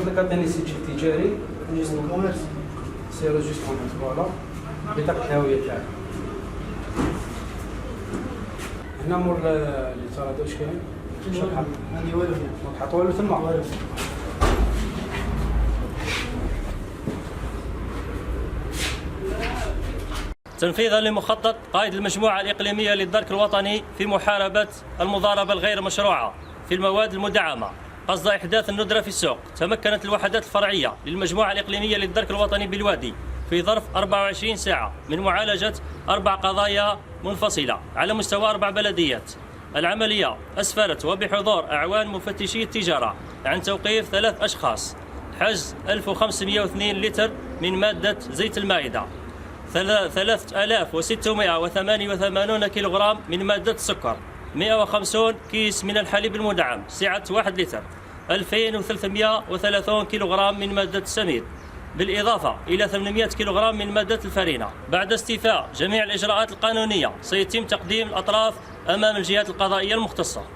لك عطيني سجل تجاري ريجستر كوميرس سي ريجستر كوميرس فوالا بطاقة الهوية تاعك. هنا مور اللي صار هذا واش كاين؟ هذه والو فيها ما تحط والو تما. والو. تنفيذا لمخطط قائد المجموعة الإقليمية للدرك الوطني في محاربة المضاربة الغير مشروعة في المواد المدعمة قصد إحداث الندرة في السوق، تمكنت الوحدات الفرعية للمجموعة الإقليمية للدرك الوطني بالوادي في ظرف 24 ساعة من معالجة 4 قضايا منفصلة على مستوى 4 بلديات. العملية أسفرت وبحضور أعوان مفتشي التجارة عن توقيف 3 أشخاص، حجز 1502 لتر من مادة زيت المائدة، 3688 كيلوغرام من مادة السكر، 150 كيس من الحليب المدعم سعة 1 لتر، 2330 كيلوغرام من مادة السميد، بالإضافة إلى 800 كيلوغرام من مادة الفرينة. بعد استيفاء جميع الإجراءات القانونية سيتم تقديم الأطراف أمام الجهات القضائية المختصة.